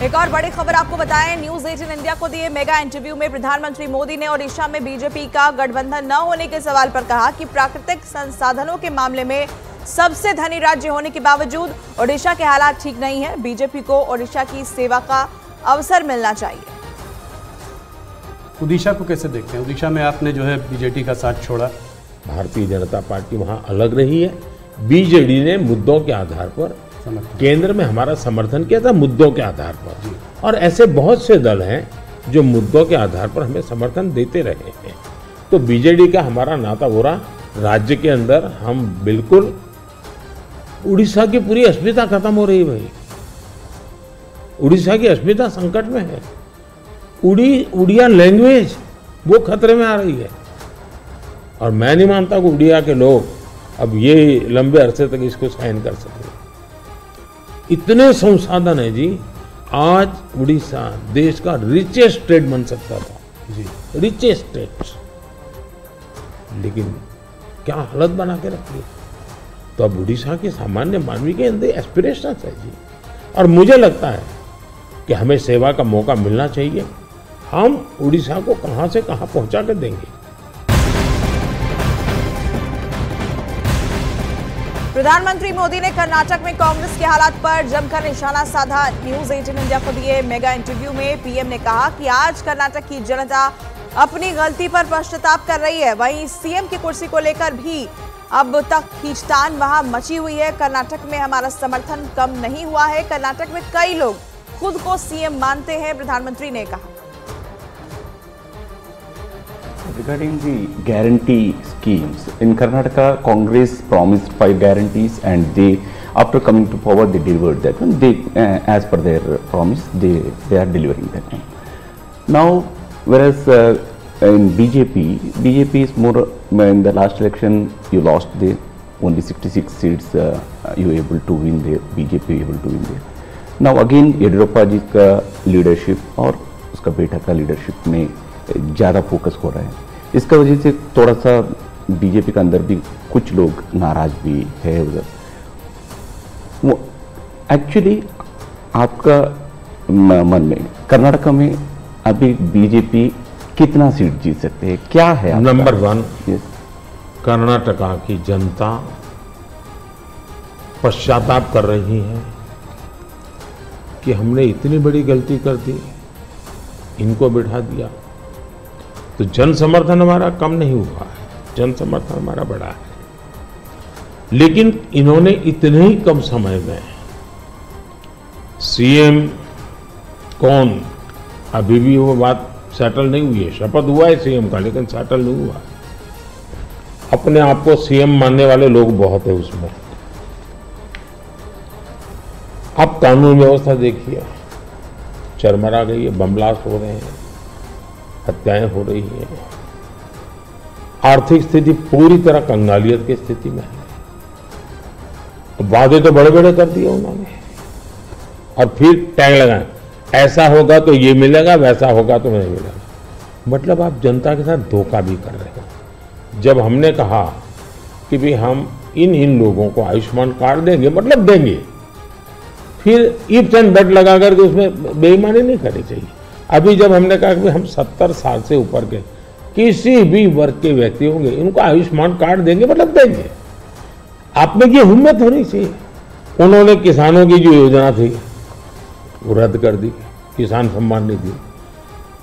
एक और बड़ी खबर आपको बताएं, न्यूज 18 इंडिया को दिए मेगा इंटरव्यू में प्रधानमंत्री मोदी ने ओडिशा में बीजेपी का गठबंधन न होने के सवाल पर कहा कि प्राकृतिक संसाधनों के मामले में सबसे धनी राज्य होने के बावजूद ओडिशा के हालात ठीक नहीं है। बीजेपी को ओडिशा की सेवा का अवसर मिलना चाहिए। ओडिशा को कैसे देखते हैं? ओडिशा में आपने जो है बीजेडी का साथ छोड़ा। भारतीय जनता पार्टी वहाँ अलग रही है। बीजेडी ने मुद्दों के आधार पर केंद्र में हमारा समर्थन किया था, मुद्दों के आधार पर। और ऐसे बहुत से दल हैं जो मुद्दों के आधार पर हमें समर्थन देते रहे हैं। तो बीजेडी का हमारा नाता हो रहा, राज्य के अंदर हम बिल्कुल, उड़ीसा की पूरी अस्मिता खत्म हो रही है भाई। उड़ीसा की अस्मिता संकट में है। उड़िया लैंग्वेज वो खतरे में आ रही है। और मैं नहीं मानता कि उड़िया के लोग अब ये लंबे अरसे तक इसको सहन कर सके। इतने संसाधन है जी। आज उड़ीसा देश का रिचेस्ट स्टेट बन सकता था जी, रिचेस्ट स्टेट, लेकिन क्या हालत बना के रखी है। तो अब उड़ीसा के सामान्य मानवी के अंदर एस्पिरेशन है जी। और मुझे लगता है कि हमें सेवा का मौका मिलना चाहिए। हम उड़ीसा को कहां से कहां पहुंचा कर देंगे। प्रधानमंत्री मोदी ने कर्नाटक में कांग्रेस के हालात पर जमकर निशाना साधा। न्यूज 18 इंडिया को दिए मेगा इंटरव्यू में पीएम ने कहा कि आज कर्नाटक की जनता अपनी गलती पर पश्चाताप कर रही है। वहीं सीएम की कुर्सी को लेकर भी अब तक खींचतान वहां मची हुई है। कर्नाटक में हमारा समर्थन कम नहीं हुआ है। कर्नाटक में कई लोग खुद को सीएम मानते हैं, प्रधानमंत्री ने कहा। Regarding the guarantee schemes, in Karnataka, Congress promised 5 guarantees, and they, after coming to power, they delivered that one. They, as per their promise, they are delivering that one. Now, whereas in BJP is more. In the last election, you lost there. Only 66 seats you were able to win there. BJP able to win there. Now again, Yediyurappa जी का leadership और उसका बेटा का leadership में ज़्यादा focus हो रहा है। इसका वजह से थोड़ा सा बीजेपी के अंदर भी कुछ लोग नाराज भी है उधर। वो एक्चुअली आपका मन में कर्नाटक में अभी बीजेपी कितना सीट जीत सकते हैं, क्या है? नंबर 1, कर्नाटका की जनता पश्चाताप कर रही है कि हमने इतनी बड़ी गलती कर दी, इनको बिठा दिया। तो जन समर्थन हमारा कम नहीं हुआ है, जन समर्थन हमारा बढ़ा है। लेकिन इन्होंने इतने ही कम समय में सीएम कौन, अभी भी वो बात सेटल नहीं हुई है। शपथ हुआ है सीएम का, लेकिन सेटल नहीं हुआ। अपने आप को सीएम मानने वाले लोग बहुत है उसमें। अब कानून व्यवस्था देखिए, चरमरा गई है, बम ब्लास्ट हो रहे हैं, हत्याएं हो रही हैं, आर्थिक स्थिति पूरी तरह कंगालियत की स्थिति में है। तो वादे तो बड़े बड़े कर दिए उन्होंने, और फिर टैग लगाए, ऐसा होगा तो ये मिलेगा, वैसा होगा तो नहीं मिलेगा। मतलब आप जनता के साथ धोखा भी कर रहे हो। जब हमने कहा कि भाई हम इन लोगों को आयुष्मान कार्ड देंगे, मतलब देंगे, फिर इफ्स एंड बट लगा करके उसमें बेईमानी नहीं करनी चाहिए। अभी जब हमने कहा कि हम 70 साल से ऊपर के किसी भी वर्ग के व्यक्ति होंगे, इनको आयुष्मान कार्ड देंगे, मतलब देंगे। आप में ये हिम्मत होनी चाहिए। उन्होंने किसानों की जो योजना थी वो रद्द कर दी, किसान सम्मान निधि।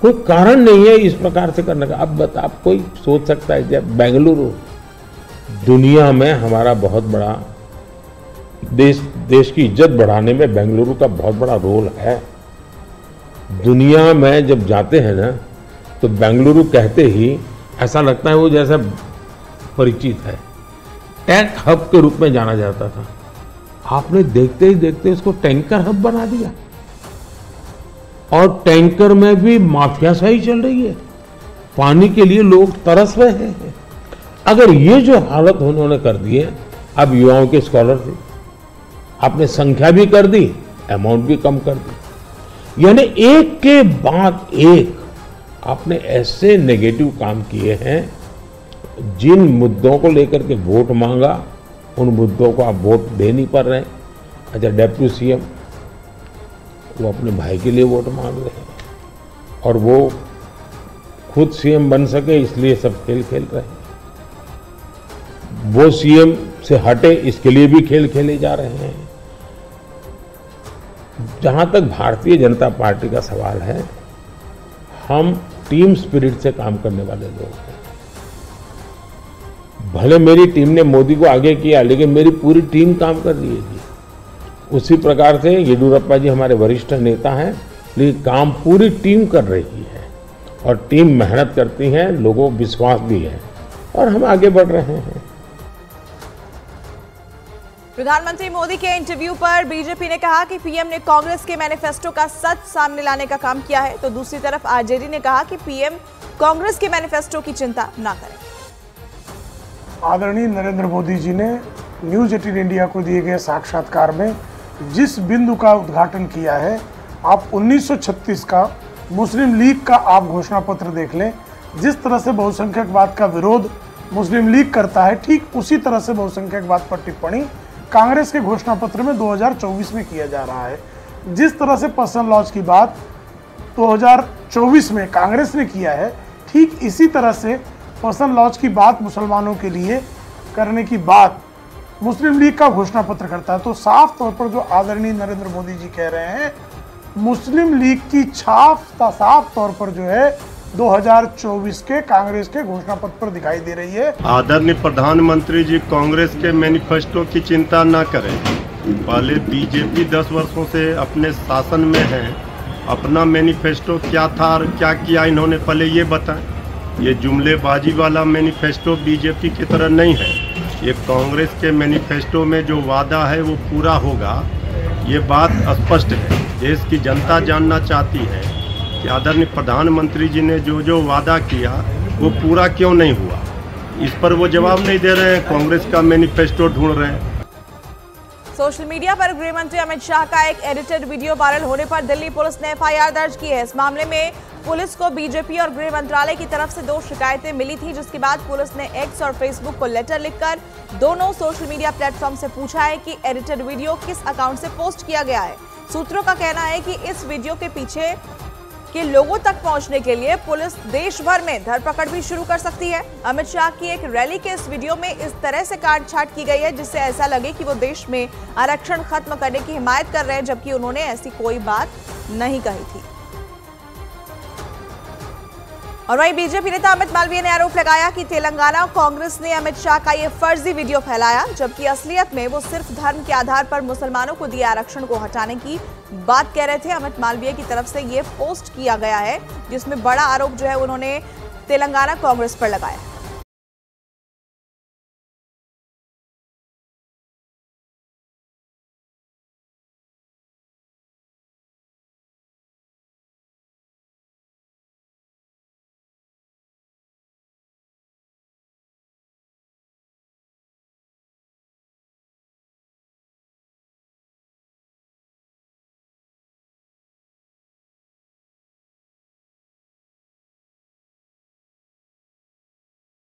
कोई कारण नहीं है इस प्रकार से करने का। अब आप कोई सोच सकता है, जब बेंगलुरु दुनिया में हमारा बहुत बड़ा देश की इज्जत बढ़ाने में बेंगलुरु का बहुत बड़ा रोल है। दुनिया में जब जाते हैं ना, तो बेंगलुरु कहते ही ऐसा लगता है वो जैसा परिचित है। टेक हब के रूप में जाना जाता था, आपने देखते ही देखते इसको टैंकर हब बना दिया। और टैंकर में भी माफियाशाही चल रही है, पानी के लिए लोग तरस रहे हैं। अगर ये जो हालत उन्होंने कर दी है, अब युवाओं की स्कॉलरशिप आपने संख्या भी कर दी, अमाउंट भी कम कर दी। यानी एक के बाद एक आपने ऐसे नेगेटिव काम किए हैं। जिन मुद्दों को लेकर के वोट मांगा, उन मुद्दों को आप वोट दे नहीं पा रहे हैं। अच्छा, डेप्यूटी सीएम वो अपने भाई के लिए वोट मांग रहे हैं और वो खुद सीएम बन सके इसलिए सब खेल खेल रहे हैं। वो सीएम से हटे इसके लिए भी खेल खेले जा रहे हैं। जहां तक भारतीय जनता पार्टी का सवाल है, हम टीम स्पिरिट से काम करने वाले लोग हैं। भले मेरी टीम ने मोदी को आगे किया, लेकिन मेरी पूरी टीम काम कर रही है जी। उसी प्रकार से येडियुरप्पा जी हमारे वरिष्ठ नेता हैं, लेकिन काम पूरी टीम कर रही है और टीम मेहनत करती है, लोगों को विश्वास भी है और हम आगे बढ़ रहे हैं। प्रधानमंत्री मोदी के इंटरव्यू पर बीजेपी ने कहा कि पीएम ने कांग्रेस के मैनिफेस्टो का सच सामने लाने का काम किया है, तो दूसरी तरफ आरजेडी ने कहा कि पीएम कांग्रेस के मैनिफेस्टो की चिंता न करें। आदरणीय नरेंद्र मोदी जी ने न्यूज 18 इंडिया को दिए गए साक्षात्कार में जिस बिंदु का उद्घाटन किया है, आप 1936 का मुस्लिम लीग का आप घोषणा पत्र देख लें। जिस तरह से बहुसंख्यकवाद का विरोध मुस्लिम लीग करता है, ठीक उसी तरह से बहुसंख्यकवाद पर टिप्पणी कांग्रेस के घोषणा पत्र में 2024 में किया जा रहा है। जिस तरह से पर्सनल लॉज की बात 2024 में कांग्रेस ने किया है, ठीक इसी तरह से पर्सनल लॉज की बात मुसलमानों के लिए करने की बात मुस्लिम लीग का घोषणा पत्र करता है। तो साफ तौर पर जो आदरणीय नरेंद्र मोदी जी कह रहे हैं, मुस्लिम लीग की छाप साफ तौर पर जो है 2024 के कांग्रेस के घोषणा पत्र पर दिखाई दे रही है। आदरणीय प्रधानमंत्री जी कांग्रेस के मैनिफेस्टो की चिंता न करें। पहले बीजेपी 10 वर्षों से अपने शासन में है, अपना मैनिफेस्टो क्या था और क्या किया इन्होंने पहले ये बताएं। ये जुमलेबाजी वाला मैनिफेस्टो बीजेपी की तरह नहीं है। ये कांग्रेस के मैनिफेस्टो में जो वादा है वो पूरा होगा, ये बात स्पष्ट है। देश की जनता जानना चाहती है कि आदरणीय प्रधानमंत्री जी ने जो जो वादा किया वो पूरा क्यों नहीं हुआ। इस पर वो जवाब नहीं दे रहे हैं, कांग्रेस का मैनिफेस्टो ढूंढ रहे हैं। सोशल मीडिया पर गृह मंत्री अमित शाह का एक एडिटेड वीडियो वायरल होने पर दिल्ली पुलिस ने एफआईआर दर्ज की है। इस मामले में पुलिस को बीजेपी और गृह मंत्रालय की तरफ से 2 शिकायतें मिली थी, जिसके बाद पुलिस ने एक्स और फेसबुक को लेटर लिखकर दोनों सोशल मीडिया प्लेटफॉर्म से पूछा है कि एडिटेड वीडियो किस अकाउंट से पोस्ट किया गया है। सूत्रों का कहना है कि इस वीडियो के पीछे के लोगों तक पहुंचने के लिए पुलिस देश भर में धरपकड़ भी शुरू कर सकती है। अमित शाह की एक रैली के इस वीडियो में इस तरह से काट-छांट की गई है जिससे ऐसा लगे कि वो देश में आरक्षण खत्म करने की हिमायत कर रहे हैं, जबकि उन्होंने ऐसी कोई बात नहीं कही थी। और वहीं बीजेपी नेता अमित मालवीय ने आरोप लगाया कि तेलंगाना कांग्रेस ने अमित शाह का ये फर्जी वीडियो फैलाया, जबकि असलियत में वो सिर्फ धर्म के आधार पर मुसलमानों को दिए आरक्षण को हटाने की बात कह रहे थे। अमित मालवीय की तरफ से ये पोस्ट किया गया है जिसमें बड़ा आरोप जो है उन्होंने तेलंगाना कांग्रेस पर लगाया।